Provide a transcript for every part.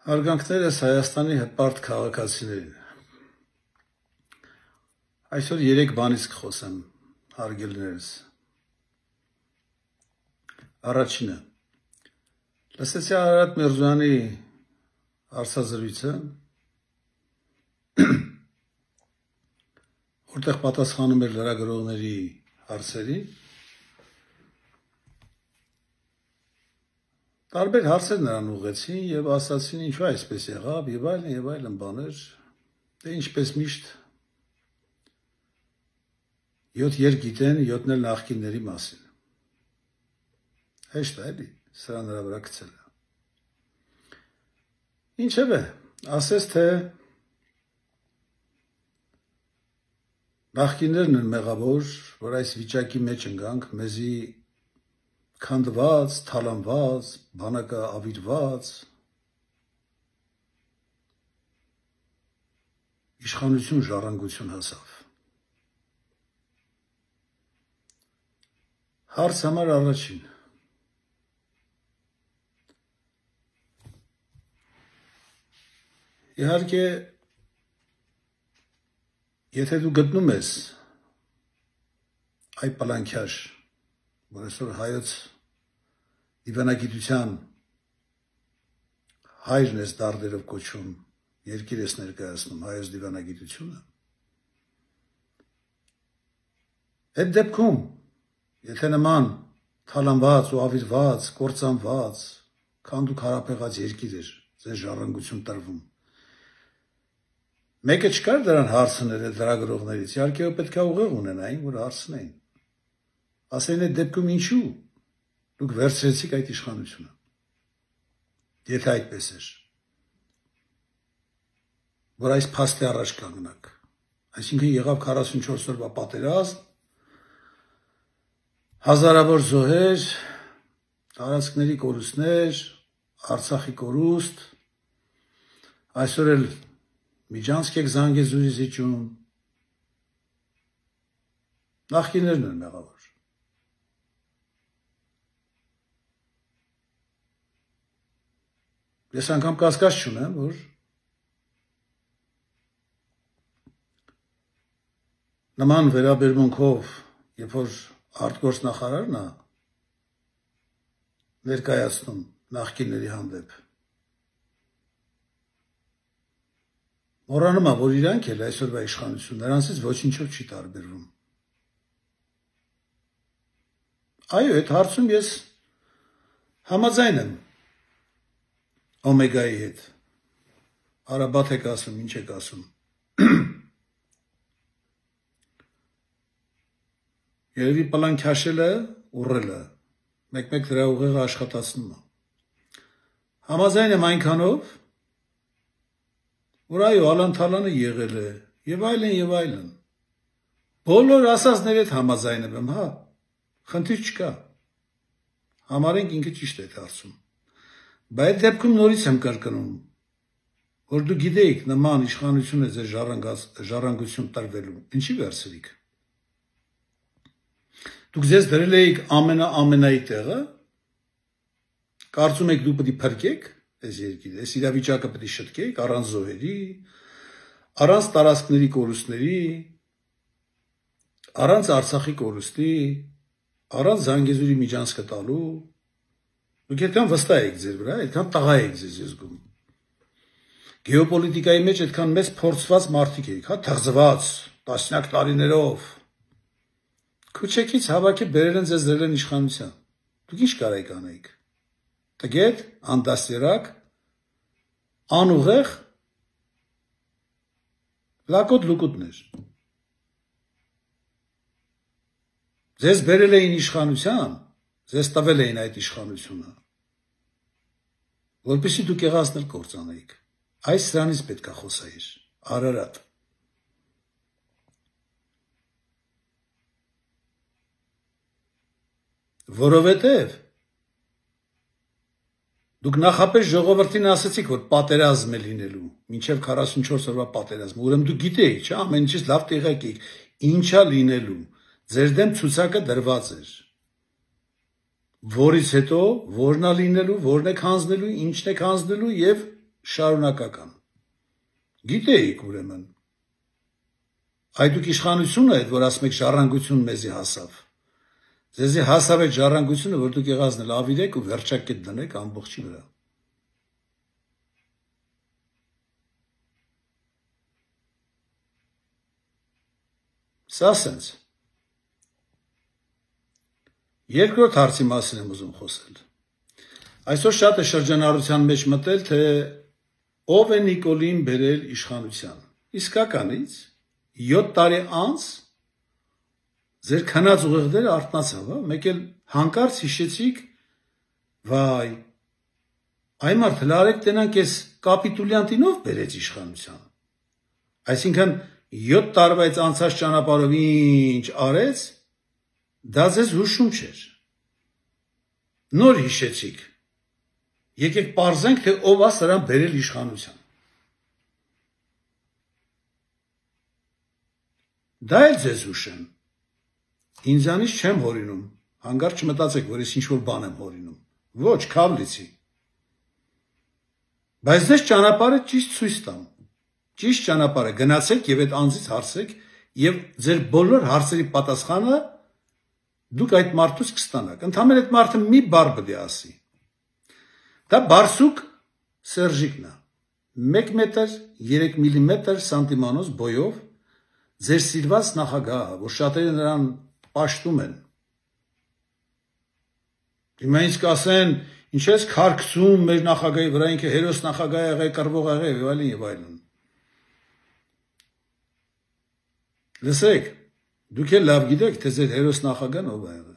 Հարգանքներս Հայաստանի հպարտ քաղաքացիներին։ Այսօր 3 բանից կխոսեմ, հարգելիներս։ Առաջինը, լսեցի Արարատ Միրզոյանի հարցազրույցը, որտեղ պատասխանում էր լրագրողների հարցերին։ Տարբեր հարցեր նրան ուղղեցին եւ ասացին ինչու այսպես եղավ եւ այլն բաներ, դե ինչպես միշտ 7 երկ գիտեն, 7-ն էլ նախկինների մասին։ Հեշտ է, էլի, սրա նրա վրա գցել է։ Ինչևէ, ասես թե նախկիններն են մեղավոր, որ այս վիճակի մեջ ընկանք, մեզի քանդված, թալանված, բանակը ավիրված, իշխանություն ժառանգություն հասավ։ Հարց համար առաջին։ Իհարկե, եթե դու գտնում ես այ պլանքյար, որ այսօր հայոց դիվանագիտության հայրն ես դարդերով կոչում, երկիր ես ներկայացնում հայոց դիվանագիտությունը, այդ դեպքում, եթե նման թալանված ու ավիրված, կործանված, քանդու քարափեղած երկիր էր, ձեզ ժառանգություն տրվում, մեկը չկար դրան հարցներ այդ լրագրողներից, իհարկե պետք է ուղեղ ունենային, որ հարցնեին, ասեին այդ դեպքում ինչու դուք վերցրեցիք այդ իշխանությունը, եթե այդպես էր, որ այս փաստի առաջ կանգնակ, այսինքն եղավ 44 օրվա պատերազմ, հազարավոր զոհեր, տարածքների կորուստներ, Արցախի կորուստ, այսօր էլ Միջանցք եք Զանգեզուրի զիջում, նախկիններն են մեղավոր։ Ես անգամ կասկած չունեմ, որ նման վերաբերմունքով, երբ որ արտգործնախարարն է ներկայացնում նախկինների հանդեպ, մոռանում է, որ իրանք էլ այսօրվա իշխանություն, նրանցից ոչինչով չի տարբերվում։ Այո, այդ հարցում ես համաձայն եմ Օմեգայի հետ, Արաբաթ եք ասում, ինչ եք ասում, երևի պլան քաշելը, ուռելը, մեկ-մեկ դրա ուղեղը աշխատացնում է, համաձայն եմ այնքանով, որ այո, Ալան-Թալանը եղել է, եւ այլն, բոլոր ասածների հետ համաձայնում եմ, հա, խնդիր չկա, համարենք ինքը ճիշտ է հարցում, բայց դեպքում նորից եմ կրկնում, որ դու գիտեիք նման իշխանություն է ձեր ժառանգություն տրվելու, ինչի վերցրիք, դուք ձեզ դրել էիք ամենայի տեղը, կարծում եք դու պետք է փրկեք այս երկիրը, այս իրավիճակը պետք է շտկեք առանց զոհերի, առանց տարածքների կորուստների, առանց Արցախի կորուստի, առանց Զանգեզուրի միջանցքը տալու, դուք այդքան վստահ եք ձեր վրա, այդքան տղա եք ձեզ ես զգում։ Գեոպոլիտիկայի մեջ այդքան մեծ փորձված մարդիկ եք, հա, թղձված, տասնյակ տարիներով, քուչեքից հավաքի բերել են ձեզ դրել են իշխանության, դուք ինչ կարայիք անեիք, տգետ, անդաստիարակ, անուղեղ, լակոտ լուկուտներ, ձեզ բերել էին իշխանության, ձեզ տվել էին այդ իշխանությունը, որպեսզի դուք եղածներ կործանեիք, այս սրանից պետք է խոսայիր, Արարատ, որովհետև դուք նախապես ժողովրդին ասացիք, որ պատերազմ է լինելու, մինչև 44 օրվա պատերազմ, ուրեմն դուք գիտեիք, չէ՞, ամեն ինչից լավ տեղյակ եք, ինչա լինելու, ձեր դեմ ցուցակը դրված էր, որից հետո որն է լինելու, որն է հանձնելու, ինչն է հանձնելու եւ շարունակական։ Գիտեիք ուրեմն։ Այդ դուք իշխանությունը եք, որ ասում եք ժառանգություն մեզի հասավ։ Ձեզի հասավ այդ ժառանգությունը, որ դուք եղածն էլ ավիրեք ու վերջակետ դնեք ամբողջի վրա։ Սա սենց։ Երկրորդ հարցի մասին եմ ուզում խոսել։ Այսօր շատ է շրջանառության մեջ մտել, թե ով է Նիկոլին բերել իշխանության։ Իսկականից 7 տարի անց ձեր քնած ուղեղները արթնացավ, մեկ էլ հանկարծ հիշեցիք, վայ, այ մարդը լարեք տենանք ես կապիտուլյանտինով բերեց իշխանության։ Այսինքն 7 տարվայց անցած ճանապարհով ինչ արեց, դա ձեզ հուշում չէր։ Նոր հիշեցիք։ Եկեք պարզենք, թե ով է սրան բերել իշխանության։ Դա էլ ձեզ հուշեմ։ Ինձանից չեմ հորինում, հանգարտ չմտածեք, որ ես ինչ-որ բան եմ հորինում։ Ոչ, քավլիցի։ Բայց ձեզ ճանապարհը ճիշտ ցույց տամ։ Ճիշտ ճանապարհը գնացեք եւ այդ անձից հարցեք եւ ձեր բոլոր հարցերի պատասխանը դուք այդ մարդուց կստանաք։ Ընդհանրապես այդ մարդը մի բառ պետք է ասի։ Դա բարսուկ Սերժիկն է։ 1 մետր 3 միլիմետր սանտիմանոց բոյով ձեր սիրված նախագահը, որ շատերը նրան պաշտում են։ Հիմա ինձ կասեն, ինչ ես քարկցում մեր նախագահի վրա, ինքը հերոս նախագահ եղել, կռվող եղել եւ այլն եւ այլն։ Լսեք, դուք էլ լավ գիտեք, թե ձեր հերոս նախագահն ով է եղել։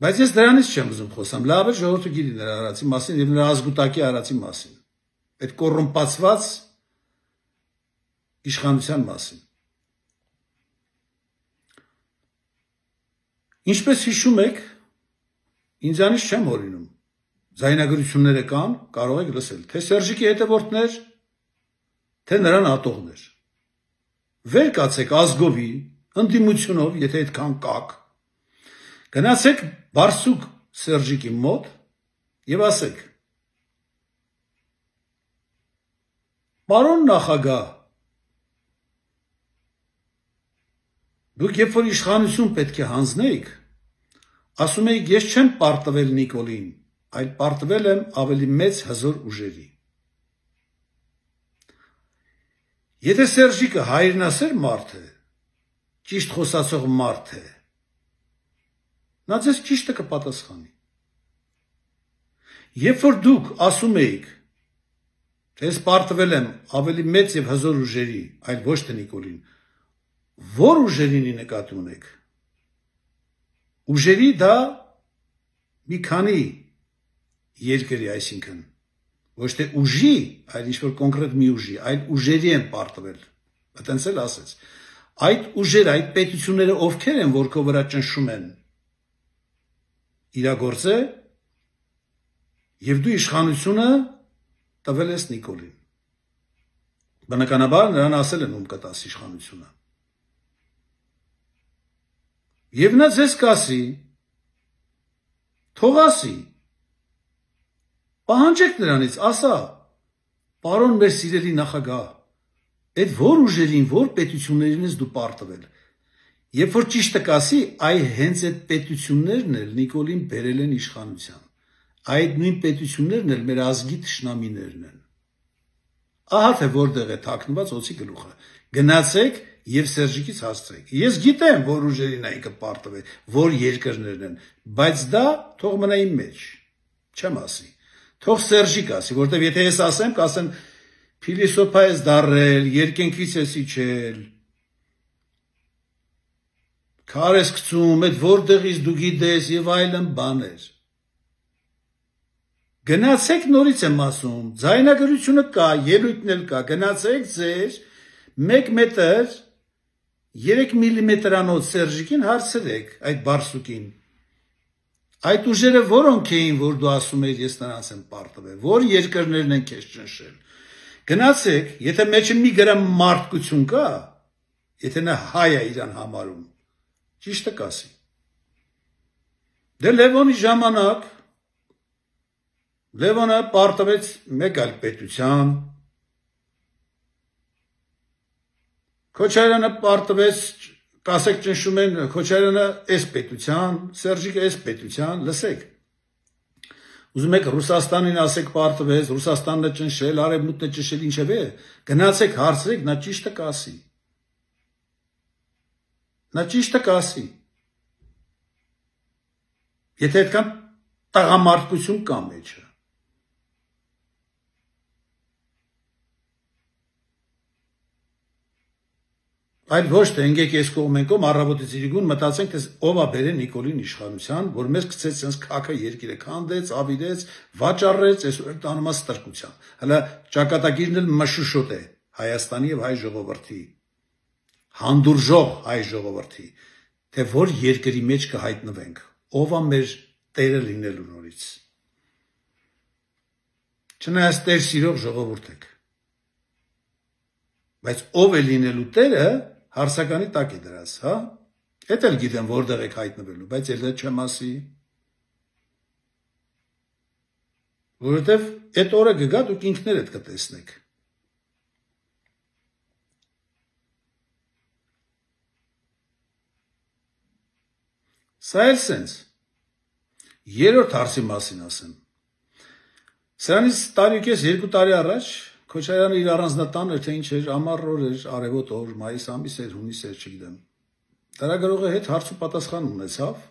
Բայց ես դրանից չեմ ուզում խոսամ, լավ է ժողովուրդը գիտի նրա արածի մասին եւ նրա ազգուտակի արածի մասին։ Այդ կոռումպացված իշխանության մասին։ Ինչպես հիշում եք, ինձանից չեմ հորինում։ Ձայնագրությունները կան, կարող եք լսել, թե Սերժիկի հետևորդներ, թե նրան ատողներ։ Վեր կացեք ազգովի, ընդդիմությունով, եթե այդքան կաք, գնացեք Բարսուկ Սերժիկի մոտ եւ ասեք. Պարոն նախագահ, դուք երբ որ իշխանություն պետք է հանձնեիք, ասում եք ես չեմ պարտվել Նիկոլին, այլ պարտվել եմ ավելի մեծ հզոր ուժերի։ Եթե Սերժիկը հայրենասեր մարդ է, ճիշտ խոսացող մարդ է, նա ձեզ ճիշտը կպատասխանի։ Երբ որ դուք ասում էիք, թե ես պարտվել եմ ավելի մեծ եւ հզոր ուժերի, այլ ոչ թե Նիկոլին, որ ուժերին նկատի ունեք։ Ուժերի դա մի քանի երկրի, այսինքն ոչ թե ուժի, այլ ինչ-որ կոնկրետ մի ուժի, այլ ուժերի են պարտվել։ Այդտենց էլ ասեց։ Այդ ուժերը, այդ պետությունները ովքեր են, որ քո վրա ճնշում են։ Իրագործե եւ դու իշխանությունը տվել ես Նիկոլին։ Բնականաբար նրան ասել են ում կտաս իշխանությունը։ Եվ նա ձեզ կասի, թող ասի, պահանջեք նրանից, ասա, պարոն մեր սիրելի նախագահ, այդ որ ուժերին, որ պետություններին ես դու պարտվել, երբ որ ճիշտը կասի, այ հենց այդ պետություններն էլ Նիկոլին բերել են իշխանության, այդ նույն պետություններն էլ մեր ազգի թշնամիներն են։ Ահա թե որտեղ է թաքնված օձի գլուխը, գնացեք եւ Սերժիկից հասցրեք։ Ես գիտեմ, որ ուժերին այնքը պարտվել, որ երկրներն են, բայց դա թող մնա իմ մեջ, չեմ ասի։ Թող Սերժիկ ասի, որտեվ եթե ես ասեմ, կասեն փիլիսոփա ես դառել, երկենքից ես իջել։ Քար ես գցում, այդ որտեղից դու գիտես եւ այլն բաներ։ Գնացեք նորից եմ ասում, ձայնագրությունը կա, ելույթն էլ կա, գնացեք ձեր 1 մետր 3 միլիմետրանոց Սերժիկին հարցրեք այդ բարսուկին։ Այդ ուժերը որոնք էին, որ դու ասում ես ես նրանց եմ պարտվել, որ երկրներն են քեզ ճնշել։ Գնացեք, եթե մեջը մի գրամ մարդկություն կա, եթե նա հայ է իրան համարում, ճիշտը կասի։ Դե Լևոնի ժամանակ Լևոնը պարտվեց մեկ այլ պետության, Քոչարյանը պարտվեց, կասեք ճնշում են Քոչարյանը այս պետության, Սերժիկը այս պետության, լսեք, ուզում եք Ռուսաստանին ասեք պարտվեց, Ռուսաստանն է ճնշել, Արևմուտքն է ճնշել, ինչև է, գնացեք հարցրեք, նա ճիշտը կասի, նա ճիշտը կասի, եթե այդքան տղամարդկություն կա մեջը, այլ ոչ թե ընկեք ես կողմ ենք առավոտից իրիկուն մտածենք, թե ով է բերել Նիկոլին իշխանության, որ մեզ գցեց sense քաքը երկիրը քանդեց, ավիրեց, վաճառեց, այսօր տանում է ստրկության։ Հələ ճակատագիրն էլ մշուշոտ է Հայաստանի եւ հայ ժողովրդի, հանդուրժող հայ ժողովրդի, թե որ երկրի մեջ կհայտնվենք, ով է մեր տերը լինելու նորից։ Չնայած տեր սիրող ժողովուրդ եք, բայց ով է լինելու տերը հարցականի տակ է դրած, հա? Էդ էլ գիտեմ որտեղ եք հայտնվելու, բայց էլ չեմ ասի։ Որովհետև այդ օրը կգա դուք ինքներդ կտեսնեք։ Սա էլ սենց։ Երրորդ հարցի մասին ասեմ։ Սրանից տարիքես 2 տարի առաջ Քոչարյանը իր առանձնատան էր, թե ինչ էր, ամառ օր էր, արևոտ օր, մայիս ամիս էր, հունիս էր, չգիտեմ։ Դարագրողը հետ հարց ու պատասխան ունեցավ։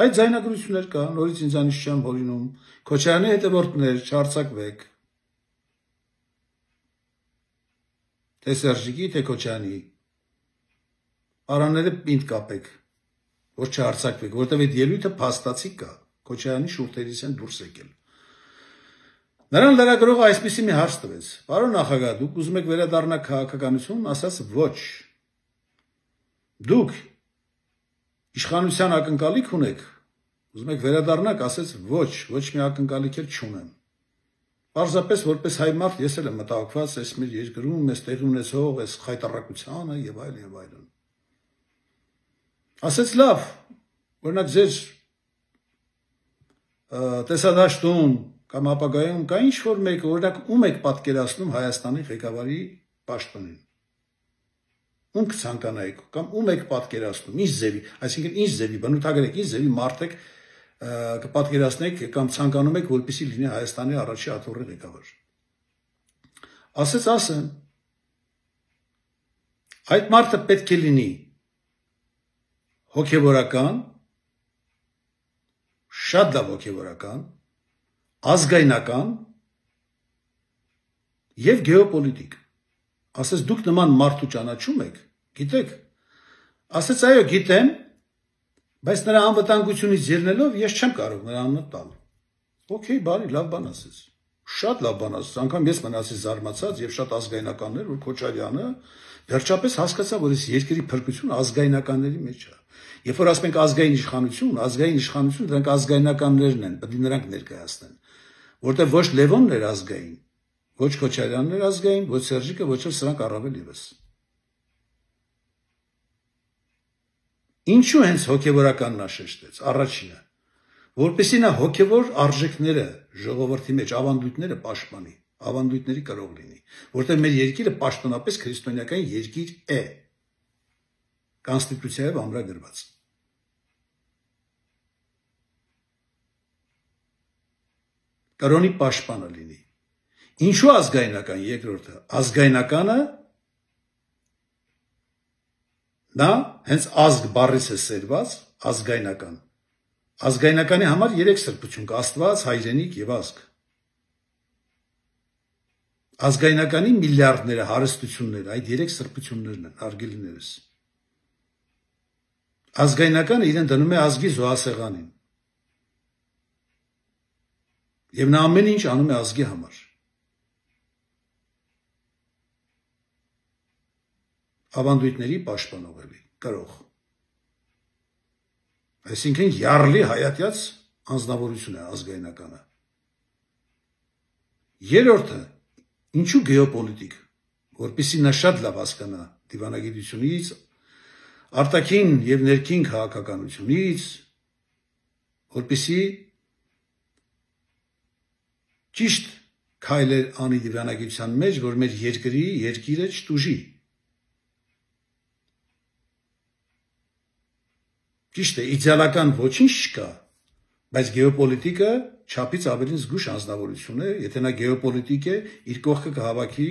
Այդ ձայնագրություններ կա, նորից ինձանից չեմ հորինում։ Քոչարյանի հետևորդներ, չհարցակվեք։ Թե Սերժիկի, թե Քոչարյանի։ Պարանները պինդ կապեք, որ չհարցակվեք, որտեղ այդ ելույթը փաստացի կա։ Քոչարյանի շուրթերից են դուրս եկել։ Նրան լրագրողը այսպիսի մի հարց տվեց. Պարոն նախագահ, դուք ուզում եք վերադառնալ քաղաքականություն, ասաց ոչ։ Դուք իշխանության ակնկալիք ունեք, ուզում եք վերադառնալ, ասաց ոչ, ոչ մի ակնկալիք էլ չունեմ։ Պարզապես որպես հայ մարդ ես էլ եմ մտահոգված այս մեր երկրում, այս տեղի ունեցող, այս խայտառակությանը եւ այլն եւ այլն։ Ասաց լավ, օրինակ ձեր տեսադաշտում կամ ապագայում կա ինչ-որ մեկը, օրինակ ում եք պատկերացնում Հայաստանի ղեկավարի պաշտոնին։ Ում կցանկանայիք, կամ ում եք պատկերացնում, ինչ ձևի, այսինքն ինչ ձևի, բնութագրեք, ինչ ձևի մարդ եք կպատկերացնեք կամ ցանկանում եք, որպեսզի լինի Հայաստանի առաջի աթոռի ղեկավար։ Ասեց ասեմ, այդ մարդը պետք է լինի հոգևորական, շատ լավ հոգևորական, ազգայնական եւ գեոպոլիտիկ։ Ասես դուք նման մարդու ճանաչում եք, գիտեք։ Ասեց այո, գիտեմ, բայց նրա անվտանգությունից ելնելով ես չեմ կարող նրա անունը տալ։ Okay, բարի, լավ բան ասեց։ Շատ լավ բան ասեց, անգամ ես մնացի զարմացած եւ շատ ազգայնականներ, որ Քոչարյանը վերջապես հասկացա, որ այս երկրի փրկությունը ազգայնականների մեջ է։ Երբ որ ասում ենք ազգային իշխանություն, դրանք ազգայնականներն են, պետք է նրանք ներկայացնեն։ Որտեղ ոչ Լևոնն էր ազգային, ոչ Քոչարյանն էր ազգային, ոչ Սերժիկը, ոչ էլ սրանք առավել եւս։ Ինչու հենց հոգևորականն աշեշտեց, առաջինը, որպեսզի նա հոգևոր արժեքները ժողովրդի մեջ, ավանդույթները պաշտպանի, ավանդույթների կրող լինի, որտեղ մեր երկիրը պաշտոնապես քրիստոնեական երկիր է, կոնստիտուցիայով ամրագրված։ Կրոնի պաշտպանը լինի։ Ինչու ազգայնական, երկրորդը, ազգայնականը նա հենց ազգ բառից է սերված, ազգայնական։ Ազգայնականի համար 3 սրբություն կա՝ Աստված, հայրենիք եւ ազգ։ Ազգայնականի միլիարդները, հարստությունները, այդ 3 սրբություններն են, արգելիներս։ Ազգայնականը իրեն դնում է ազգի զոհասեղանին։ Եվ նա ամեն ինչ անում է ազգի համար։ Ավանդույթների պաշտպանող էլի, կրող։ Այսինքն յառլի հայատյաց անձնավորություն է ազգայնականը։ Երրորդը, ինչու գեոպոլիտիկ, որպեսզի նա շատ լավ հասկանա դիվանագիտությունից, արտաքին եւ ներքին քաղաքականությունից, որպեսզի ճիշտ քայլեր անի դիվանագիտության մեջ, որ մեր երկիրը չտուժի։ Ճիշտ է, իդեալական ոչինչ չկա, բայց գեոպոլիտիկը չափից ավելի զգուշ անձնավորություն է, եթե նա գեոպոլիտիկ է, իր կողքը կհավաքի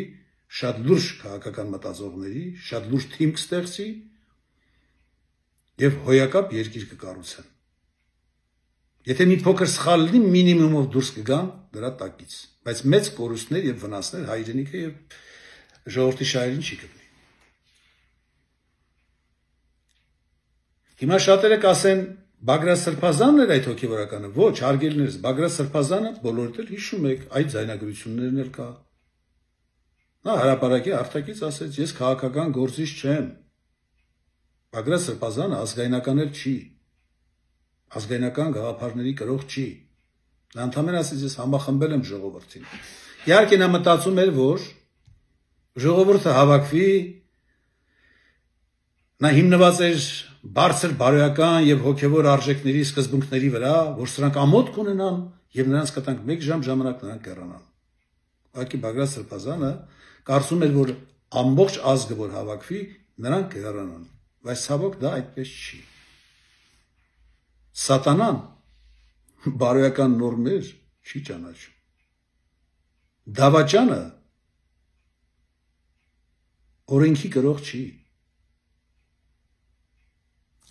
շատ լուրջ քաղաքական մտածողների, շատ լուրջ թիմ կստեղծի եւ հոյակապ երկիր կկառուցեն։ Եթե մի փոքր սխալ լինի, մինիմումով դուրս կգան դրա տակից, բայց մեծ կորուստներ եւ վնասներ հայրենիքը եւ ժողովրդի շահերին չի կրնի։ Հիմա շատերը կասեն, Բագրատ Սրբազանն էր այդ հոգևորականը, ոչ, հարգելիներս, Բագրատ Սրբազանը բոլորդ էլ հիշում եք, այդ ձայնագրություններն էլ կա։ Նա հրապարակի արտաքից ասեց, ես քաղաքական գործիչ չեմ։ Բագրատ Սրբազանը ազգայնական էլ չի, ազգայնական գաղափարների կրող չի։ Նա ընդհանրապես ասեց, ես համախմբել եմ ժողովրդին։ Իհարկե նա մտածում էր, որ ժողովուրդը հավաքվի, նա հիմնված էր բարձր բարոյական եւ հոգեվոր արժեքների սկզբունքների վրա, որ սրանք ամոթ կունենան եւ նրանց կտանք 1 ժամ ժամանակ նրանք կեռանան։ Ուղղակի Բագրատ Սրբազանը կարծում էր, որ ամբողջ ազգը որ հավաքվի, նրանք կեռանան, բայց ցավոք դա այդպես չի։ Սատանան բարոյական նորմեր չի ճանաչում։ Դավաճանը օրենքի կրող չի։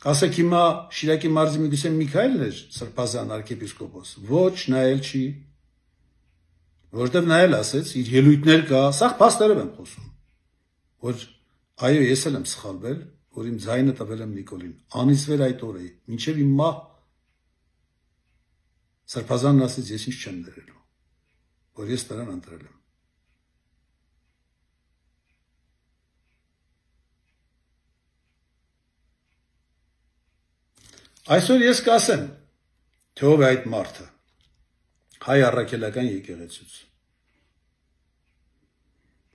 Ասեք հիմա Շիրակի մարզի միգուցե Միքայելն էր Սրբազան arczepiskopos, ոչ, նա էլ չի։ Որտեվ նա էլ ասեց, իր ելույթներ կա, սաղ փաստերով եմ խոսում, որ այո, ես էլ եմ սխալվել, որ իմ ձայնը տվել եմ Նիկոլին, անիծվել այդ օրը, մինչև իմ մահ Սրբազանն ասեց, ես ինչ չեմ ներելու, որ ես նրան ընտրել եմ։ Այսօր ես կասեմ, թե ով է այդ մարդը, հայ առաքելական եկեղեցուց։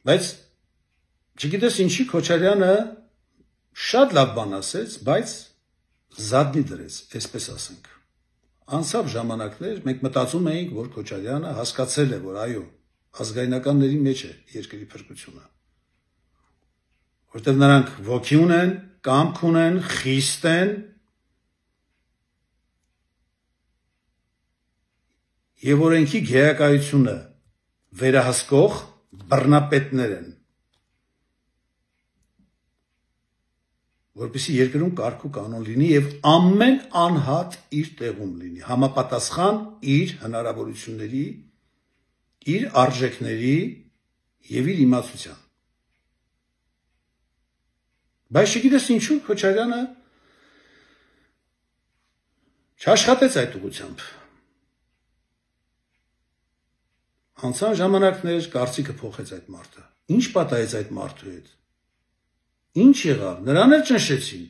Բայց չգիտես ինչի Քոչարյանը շատ լավ բան ասեց, բայց զատնի դրեց, այսպես ասենք։ Անցավ ժամանակներ, մենք մտածում էինք, որ Քոչարյանը հասկացել է, որ այո, ազգայնականների մեջ է երկրի փրկությունը։ Որտեղ նրանք ոգի ունեն, կամք ունեն, խիստ են, եւ օրենքի գեակայությունը վերահսկող բռնապետներ են, որպեսզի երկրում կարգ ու կանոն լինի եւ ամեն անհատ իր տեղում լինի, համապատասխան իր հնարավորությունների, իր արժեքների եւ իր իմացության։ Բայց չգիտես ինչու Քոչարյանը չաշխատեց այդ ուղղությամբ։ Անցան ժամանակներ, կարծիքը փոխեց այդ մարդը։ Ինչ պատահեց այդ մարդու հետ։ Ինչ եղավ, նրան էլ ճնշեցին,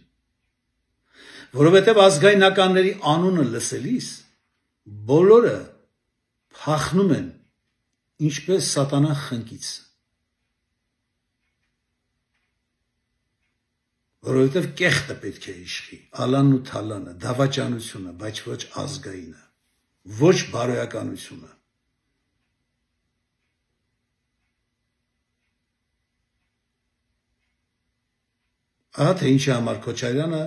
որովհետև ազգայնականների անունը լսելիս բոլորը փախնում են, ինչպես սատանա խնկից, որովհետև կեղտը պետք է իշխի, ալանն ու թալանը, դավաճանությունը, բայց ոչ ազգայինը, ոչ բարոյականությունը։ Ահա թե ինչի համար Քոչարյանը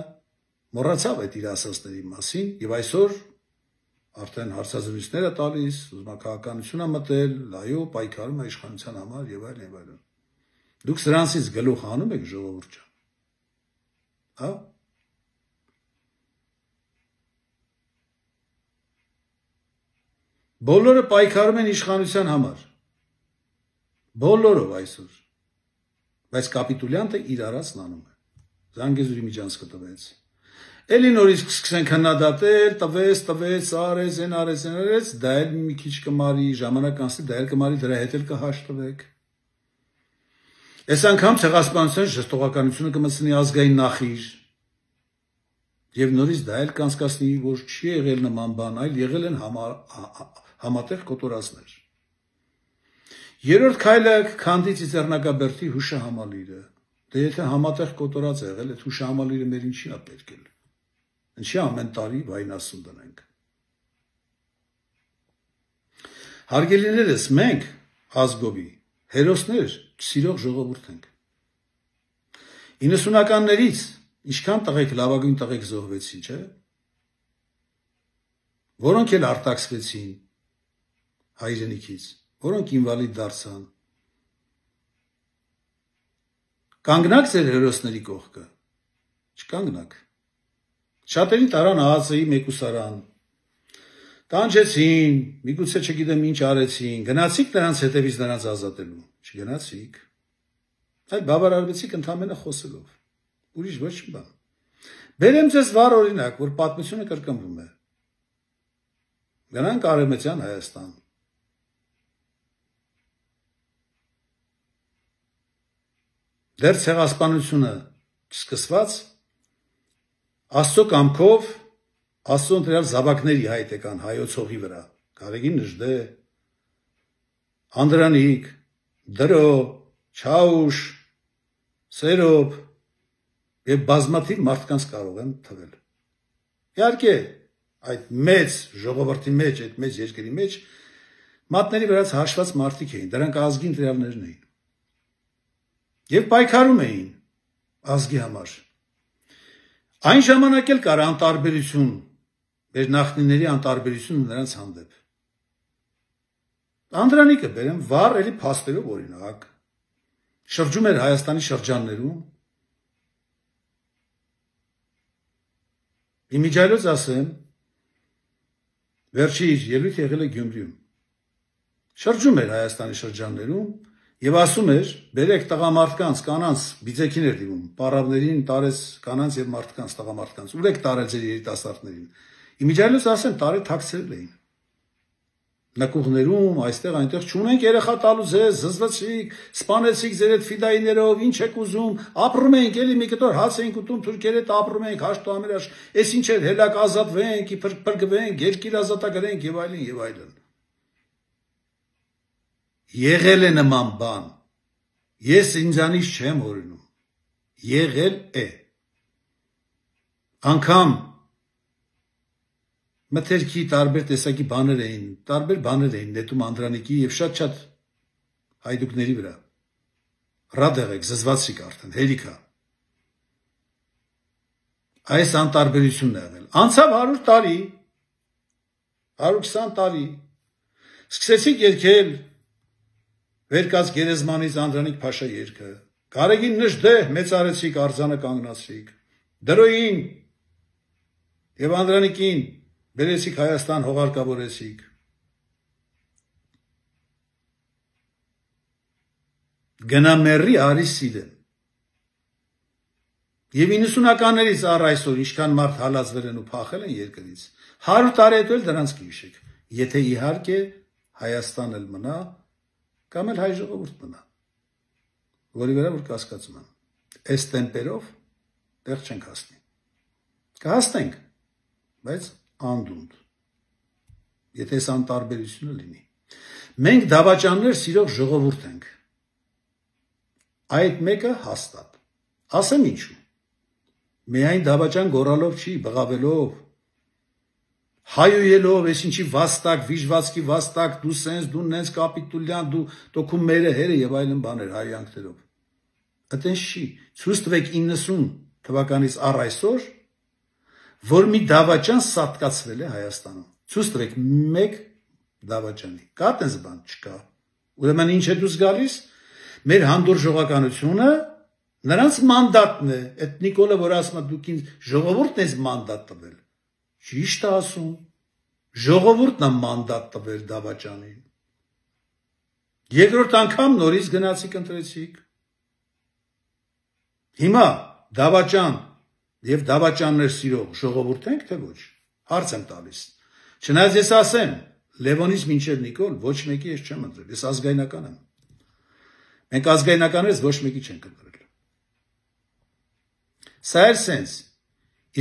մոռացավ այդ իր ասածների մասին եւ այսօր արդեն հարցազրույցներ է տալիս, ուզում է քաղաքականություն մտել, այո, պայքարում է իշխանության համար եւ այլն եւ այլն։ Դուք սրանցից գլուխ հանում եք ժողովուրդ ջան։ Հա? Բոլորը պայքարում են իշխանության համար։ Բոլորով այսօր։ Բայց կապիտուլյանտը իր արածն անում է։ Զանգեզուրի միջանցքը տվեց։ Էլի նորից սկսենք հնադատել, տվեց, արեց, դա էլ մի քիչ կմարի, ժամանակ անցնի, դա էլ կմարի, դրա հետ էլ կհաշտվեք։ Այս անգամ ցեղասպանության ժողովրդականությունը կմտցնի ազգային նախիր։ Եվ նորից դա էլ կանցկացնի, որ չի եղել նման բան, այլ եղել են համատեղ կոտորածներ։ Երրորդ քայլը քանդի Ծիծեռնակաբերդի հուշահամալիրը։ Դե եթե համատեղ կոտորած է եղել, այդ հուշահամալիրը մեր ինչին է պետք է։ Ինչի ամեն տարի վայնասուն դնենք։ Հարգելիներս, մենք ազգովի հերոսներ սիրող ժողովուրդ ենք։ 90-ականներից ինչքան տղեկ, լավագույն տղեկ զոհվեցին, չէ՞։ Որոնք էլ արտաքսվեցին հայրենիքից, որոնք ինվալիդ դարձան։ Կանգնակ ձեր հերոսների կողքը, չկանգնակ։ Շատերին տարան ԱԱԾ-ի մեկուսարան, տանջեցին, միգուցե չգիտեմ ինչ արեցին, գնացիք նրանց հետևից նրանց ազատելու, չգնացիք, այլ բավարարվեցիք ընդամենը խոսելով, ուրիշ ոչ մի բան։ Բերեմ ձեզ վառ օրինակ, որ պատմությունը կրկնվում է։ Գնանք Արևմտյան Հայաստան։ Դեռ ցեղասպանությունը սկսված Աստծո կամքով Աստծո ընտրյալ զավակների հայտ եկան հայոց հողի վրա, Գարեգին Նժդե, Անդրանիկ, Դրո, Չաուշ, Սերոբ եւ բազմաթիվ մարդկանց կարող են թվել։ Իհարկե, այդ մեծ ժողովրդի մեջ, այդ մեծ երկրի մեջ մատների վրաց հաշված մարդիկ էին, դրանք ազգի ընտրյալներն էին։ Եվ պայքարում էին ազգի համար։ Այն ժամանակ էլ կար անտարբերություն, մեր նախնիների անտարբերությունը նրանց հանդեպ։ Անդրանիկը բերեմ վառ էլի փաստերով օրինակ, շրջում էր Հայաստանի շրջաններում, իմիջայլոց ասեմ, վերջի իր ելույթ եղել է Գյումրիում, շրջում էր Հայաստանի շրջաններում եւ ասում էր, բերեք տղամարդկանց, կանանց, բիձեքին էր դիմում, պարավներին տարեց կանանց եւ մարդկանց, տղամարդկանց, ուր եք տարել ձեր երիտասարդներին։ Իմիջայլոց ասեմ, տարել թաքցրել էին։ Նկուղներում, այստեղ այնտեղ չունենք երեխա տալու ձեզ, զզվեցիք, սպանեցիք ձեր այդ ֆիդայիներով, ինչ եք ուզում, ապրում ենք, էլի մի կտոր հաց ենք ուտում, թուրքեր հետ ապրում ենք, հաշտամերաշ, էս ինչ էր, հելակ ազատվենք, փրկվենք, երկիր ազատագրենք եւ այլն եւ այլն։ Եղել է նման բան։ Ես ինձանից չեմ հորինում։ Եղել է։ Անկամ մթերքի տարբեր տեսակի բաներ էին նետում Անդրանիկի եւ շատ հայդուկների վրա։ Ռադեղ եք, զզվացիք արդեն, հերիքա։ Այս անտարբերությունն է եղել։ Անցավ 100 տարի, 120 տարի, սկսեցիք երգել Վերկաց գերեզմանից Անդրանիկ Փաշա երգը, Գարեգին Նժդե մեծարեցիք, արձանը կանգնացիք, Դրոյին եւ Անդրանիկին բերեցիք Հայաստան, հողարկավորեցիք։ Գնամերի արի սիրեմ։ Եվ 90-ականներից առ այսօր ինչքան մարդ հալածվել են ու փախել են երկրից, 100 տարի հետո էլ դրանց կհիշեք, եթե իհարկե Հայաստան էլ մնա, կամ էլ հայ ժողովուրդ մնա, որի վրա որ կասկածում եմ, այս տեմպերով տեղ չենք հասնի, կհասնենք, բայց անդունդ, եթե այս անտարբերությունը լինի, մենք դավաճաններ սիրող ժողովուրդ ենք, այդ մեկը հաստատ, ասեմ ինչու, միայն դավաճան գորալով չի, բղավելով, հայոյելով, ես ինչի վաստակ, վիժվածքի վաստակ, դու սենց, դու նենց կապիտուլյան, դու քու մերը հերը եւ այլն բաներ հայյանքներով։ Այդպես չի, ցույց տվեք 90 թվականից առ այսօր, որ մի դավաճան սատկացվել է Հայաստանում։ Ցույց տվեք մեկ դավաճանի։ Կա տես բան չկա։ Ուրեմն ինչ է դուս գալիս։ Մեր հանդուրժողականությունը նրանց մանդատն է։ Այդ Նիկոլը, որ ասում է դուք ինձ ժողովուրդն ես մանդատ տվել։ Ճիշտ է ասում, ժողովուրդն է մանդատ տվել դավաճանին։ Երկրորդ անգամ նորից գնացիք ընտրեցիք։ Հիմա դավաճան եւ դավաճաններ սիրող ժողովուրդ ենք թե ոչ։ Հարց եմ տալիս։ Չնայած ես ասեմ, Լևոնից մինչև Նիկոլ ոչ մեկի ես չեմ ընտրել, ես ազգայնական եմ։ Մենք ազգայնականներից ոչ մեկի չենք ընտրել։ Սա էր սենց։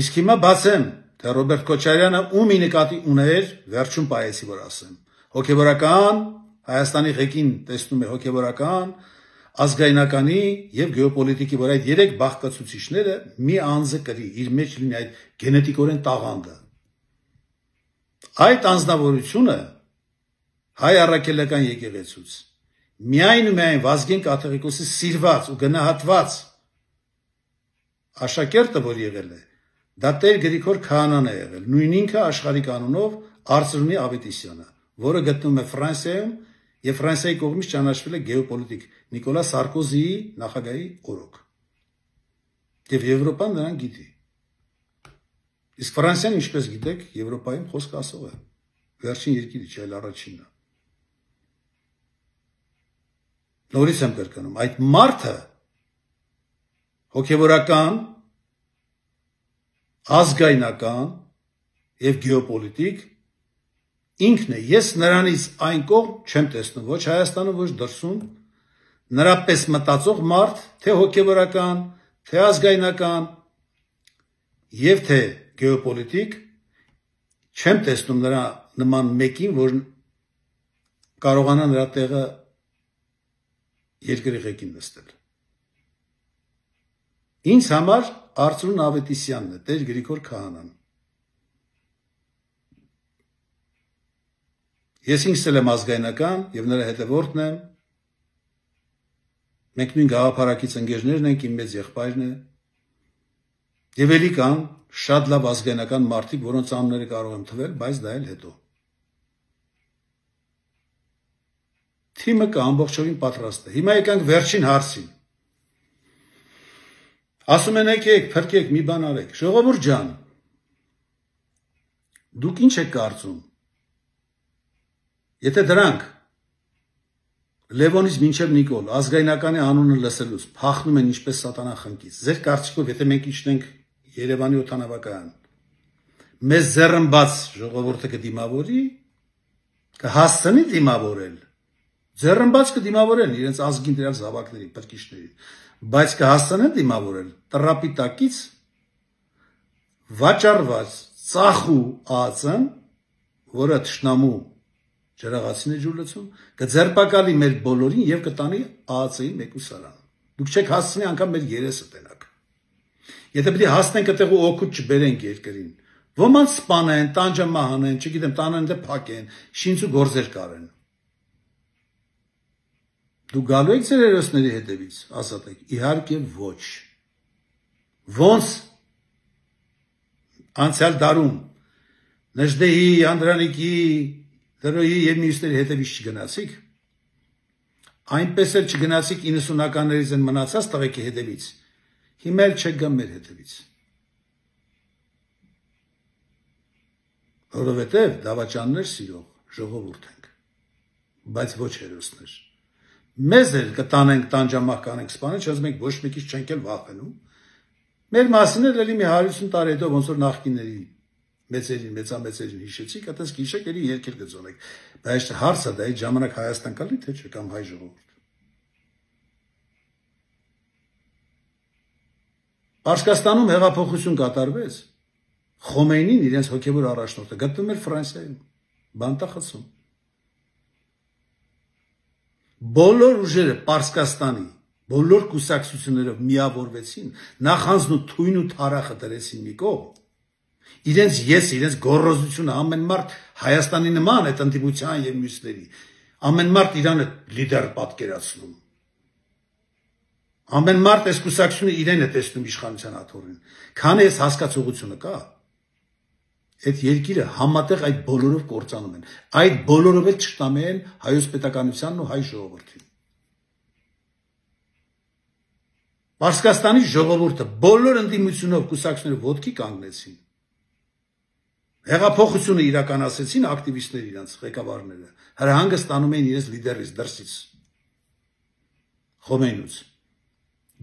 Իսկ հիմա բացեմ, թե Ռոբերտ Քոչարյանը ումի նկատի ուներ, վերջում պայեցի որ ասեմ։ Հոգևորական, Հայաստանի ղեկին տեսնում է հոգևորական, ազգայնականի եւ գեոպոլիտիկի, որ այդ երեք բաղկացուցիչները մի անձը կրի, իր մեջ լինի այդ գենետիկորեն տաղանդը։ Այդ անձնավորությունը հայ առաքելական եկեղեցուց միայն ու միայն Վազգեն Կաթողիկոսի սիրված ու գնահատված աշակերտը, որ եղել է, դա Տեր Գրիգոր Քահանան է եղել, նույն ինքը աշխարհի կանոնով Արծրունի Ավետիսյանը, որը գտնվում է Ֆրանսիայում եւ Ֆրանսիայի կողմից ճանաչվել է գեոպոլիտիկ Նիկոլա Սարկոզիի նախագահի օրոք։ Եվ Եվրոպան նրան գիտի։ Իսկ Ֆրանսիան, ինչպես գիտեք, Եվրոպայում խոսք ասող է։ Վերջին երկիրը չէ, այլ առաջինը։ Նորից եմ կրկնում, այդ մարդը հոգևորական, ազգայնական եւ գեոպոլիտիկ ինքն է, ես նրանից այն կողմ չեմ տեսնում, ոչ Հայաստանում, ոչ դրսում, նրա պես մտածող մարդ, թե հոգևորական, թե ազգայնական եւ թե գեոպոլիտիկ, չեմ տեսնում նրա նման մեկին, որ կարողանա նրա տեղը երկրի ղեկին նստել։ Ինձ համար Արծրուն Ավետիսյանն է, Տեր Գրիգոր Քահանան։ Ես ինքս եմ ազգայնական եւ նրա հետևորդն եմ։ Մենք նույն գաղափարակից ընկերներն ենք, իմ մեծ եղբայրն է։ Եվ ելի կան շատ լավ ազգայնական մարդիկ, որոնց անունները կարող եմ թվել, բայց դա էլ հետո։ Թիմը կա ամբողջովին պատրաստ է։ Հիմա եկանք վերջին հարցին։ Ասում են եկեք, փրկեք, մի բան արեք։ Ժողովուրդ ջան, դուք ինչ եք կարծում։ Եթե դրանք Լևոնից մինչև Նիկոլ ազգայնականի անունը լսելուց փախնում են ինչպես սատանա խնկից։ Ձեր կարծիքով, եթե մենք իջնենք Երևանի օդանավակայան, մեզ ձեռնբաց ժողովուրդը կդիմավորի, կհասցնի դիմավորել։ Ձեռնբաց կդիմավորեն իրենց ազգին դրած զավակների, փրկիչների, բայց կհասցնեն դիմավորել տրապի տակից վաճառված ծախու ածն, որը թշնամու ջրաղացին է ջուր լցում, կձերբակալի մեր բոլորին եւ կտանի ԱԱՑ-ի մեկուսարան։ Դուք չեք հասցնի անգամ մեր երեսը տենակ։ Եթե պիտի հասնենք այդտեղ ու օգուտ չբերենք երկրին, ոմանց սպանեն, տանջամահանեն, չգիտեմ, տանեն դե փակեն, շինց ու գործեր կարեն։ Դու գալու եք ձեր հերոսների հետևից, ասատեք, իհարկե ոչ։ Ոնց անցյալ դարում Նժդեհի, Անդրանիկի, Դրոյի եւ մյուսների հետևից չգնացիք, այնպես էլ չգնացիք 90-ականներից են մնացած տղեկի հետևից, հիմա էլ չեք գա մեր հետևից։ Որովհետեւ դավաճաններ սիրող ժողովուրդ ենք, բայց ոչ հերոսներ։ Մեզ էլ կտանենք տանջամահ կանենք սպանել, չես մենք ոչ մեկից չենք էլ վախենում։ Մեր մասին էլ էլի մի 150 տարի հետո ոնց որ նախկինների մեծերին, մեծամեծերին հիշեցիք, այդպես գիշեք էլի երկեր կձոնեք։ Բայց հարցը դա այդ ժամանակ Հայաստան կալի թե չէ կամ հայ ժողովուրդ։ Պարսկաստանում հեղափոխություն կատարվեց։ Խոմեյնին իրենց հոգևոր առաջնորդը գտնում էր Ֆրանսիայում, բանտախցում։ Բոլոր ուժերը Պարսկաստանի, բոլոր կուսակցություններով միավորվեցին, նախանձն ու թույն ու թարախը դրեցին մի կողմ, իրենց գոռոզությունը ամեն մարդ Հայաստանի նման այդ ընդդիմության եւ մյուսների, ամեն մարդ իրանը լիդեր պատկերացնում, ամեն մարդ այս կուսակցությունը իրեն է տեսնում իշխանության աթոռին, քանի այս հասկացողությունը կա, այդ երկիրը համատեղ այդ բոլորով կործանում են, այդ բոլորով էլ չտամի են հայոց պետականությանն ու հայ ժողովրդին։ Պարսկաստանի ժողովուրդը բոլոր ընդդիմությունով կուսակցությունները ոտքի կանգնեցին։ Հեղափոխությունը իրականացրեցին ակտիվիստները իրենց ղեկավարները, հրահանգը ստանում էին իրենց լիդերից դրսից, Խոմեյնուց։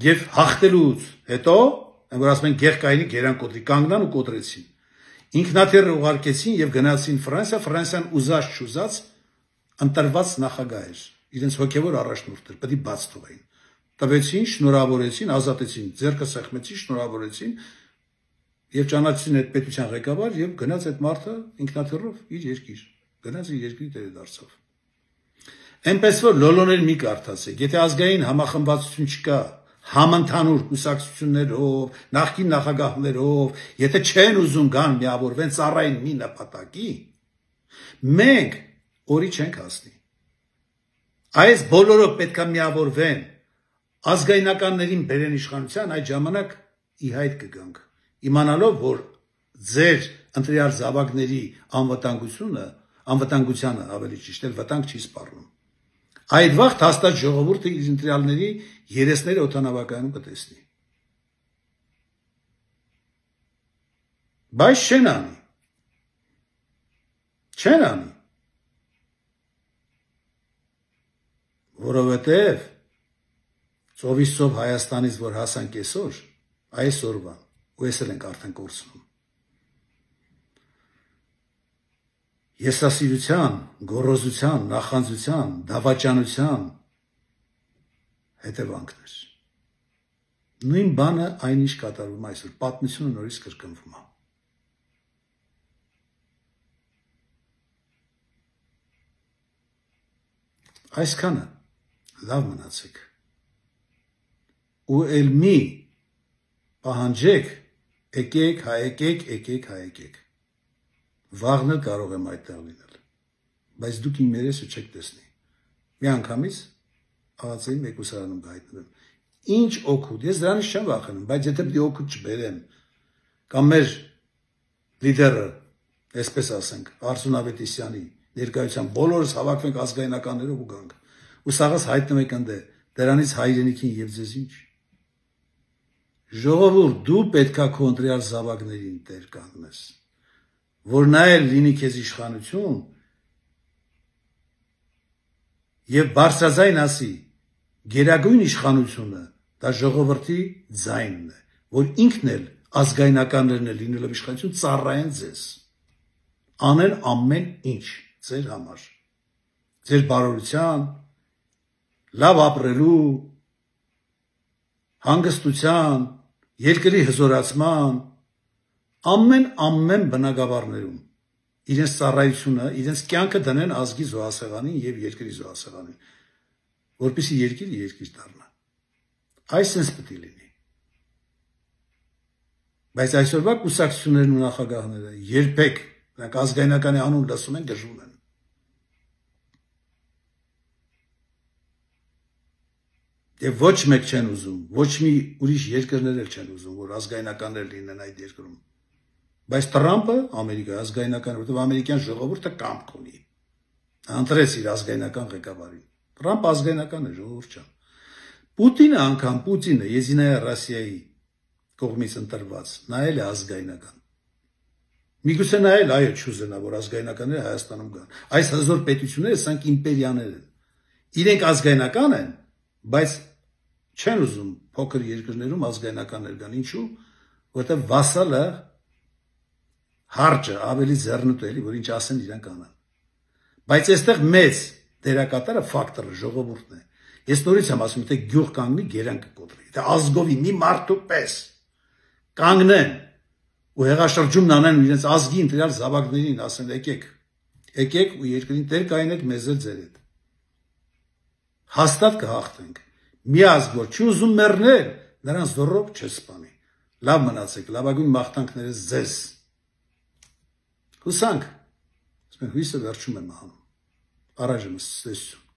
Եվ հաղթելուց հետո, որ ասում են գեղկայինի գերանկոտրի կանգնան ու կոտրեցին։ Ինքնաթիռը ուղարկեցին եւ գնացին Ֆրանսիա, Ֆրանսիան ուզած չուզած ընտրված նախագահ էր, իրենց հոգևոր առաջնորդներ, պետք է բաց թողային։ Տվեցին, շնորհավորեցին, ազատեցին, ձեռքը սեղմեցին, շնորհավորեցին եւ ճանաչեցին այդ պետության ղեկավար եւ գնաց այդ մարդը ինքնաթիռով իր երկիր, գնաց իր երկրի տերը դարձավ։ Այնպես որ լոլոներ մի կարդացեք, եթե ազգային համախմբվածություն չկա, համընդհանուր կուսակցություններով, նախկին նախագահներով, եթե չեն ուզում գան միավորվեն ծառային մի նպատակի, մենք օրի չենք հասնի։ Այս բոլորը պետք է միավորվեն, ազգայնականներին բերեն իշխանության, այդ ժամանակ ի հայտ կգանք, իմանալով, որ ձեր ընտրյալ զավակների անվտանգությանը ավելի ճիշտ էլ վտանգ չի սպառնում։ Այդ վաղ հաստատ ժողովուրդը իր ընտրյալների երեսները օդանավակայանում կտեսնի։ Բայց չեն անի։ Չեն անի։ Որովհետև ծովից ծով Հայաստանից, որ հասանք այսօրվան, ու ես էլ ենք արդեն կորցնում։ Եսասիրության, գոռոզության, նախանձության, դավաճանության հետևանքներ։ Նույն բանը այնինչ կատարվում այսօր, պատմությունը նորից կրկնվում է։ Այսքանը լավ մնացեք։ Ու էլ մի պահանջեք, եկեք։ Վաղն էլ կարող եմ այդտեղ լինել, բայց դուք իմ երեսը չեք տեսնի։ Մի անգամից աղացեի մեկուսարանում կհայտնվեմ։ Ինչ օգուտ, ես դրանից չեմ վախենում, բայց եթե պիտի օգուտ չբերեմ, կամ մեր լիդերը, այսպես ասենք, Արսուն Ավետիսյանի ներկայությամբ բոլորս հավաքվենք ազգայնականներով ու գանք, ու սաղս հայտնվենք ընդ դրանից հայրենիքին եւ ձեզ ինչ։ Ժողովուրդ, դու պետքա քո ընտրյալ զավակներին տեր կանգնես, որ նա էլ լինի քեզ իշխանություն եւ բարձրաձայն ասի, գերագույն իշխանությունը դա ժողովրդի ձայնն է, որ ինքն էլ ազգայնականներն էլ լինելով իշխանություն ծառայեն ձեզ, անեն ամեն ինչ ձեր համար, ձեր բարօրության, լավ ապրելու, հանգստության, երկրի հզորացման, ամեն բնագավառներում իրենց ծառայությունը, իրենց կյանքը դնեն ազգի զոհասեղանին եւ երկրի զոհասեղանին, որպեսզի երկիրը երկիր դառնա։ Այսպես պետք է լինի։ Բայց այսօրվա կուսակցություններն ու նախագահները երբեք նրանք ազգայնականի անուն լսում են, գժում են։ Եվ ոչ մեկ չեն ուզում, ոչ մի ուրիշ երկրներ էլ չեն ուզում, որ ազգայնականներ լինեն այդ երկրում։ Բայց Տրամպը Ամերիկայի ազգայնական, որտեղ ամերիկյան ժողովուրդը կամք ունի։ Ընտրեց իր ազգայնական ղեկավարին։ Տրամպ ազգայնական է, ժողովուրդ ջան։ Պուտինը, Եզինայա Ռոսիայի կողմից ընտրված, նա էլ է ազգայնական։ Միգուցե նա էլ այո չուզենա, որ ազգայնականները Հայաստանում գան։ Այս հզոր պետությունները սրանք իմպերիաներ են։ Իրենք ազգայնական են, բայց չեն ուզում փոքր երկրներում ազգայնականներ կան, ինչու, որտեղ վասալը հարճը ավելի ձեռնտու էլի, որ ինչ ասեն իրանք անեն։ Բայց այստեղ մեծ դերակատարը ֆակտորը ժողովուրդն է։ Ես նորից եմ ասում, թե գյուղ կանգնի գերան կկոտրի, թե ազգովի մի մարդու պես կանգնեն ու հեղաշրջումն անեն ու իրենց ազգի ընտրյալ զավակներին ասեն եկեք ու երկրին տեր կայնեք մեզ էլ ձեր հետ։ Հաստատ կհաղթենք։ Մի ազգ, որ չի ուզում մեռնել, նրան զոռով չսպանի։ Լավ մնացեք, լավագույն մաղթանքներս ձեզ։ Հուսանք, հույսը վերջում է մահանում։ Առայժմ ցտեսություն։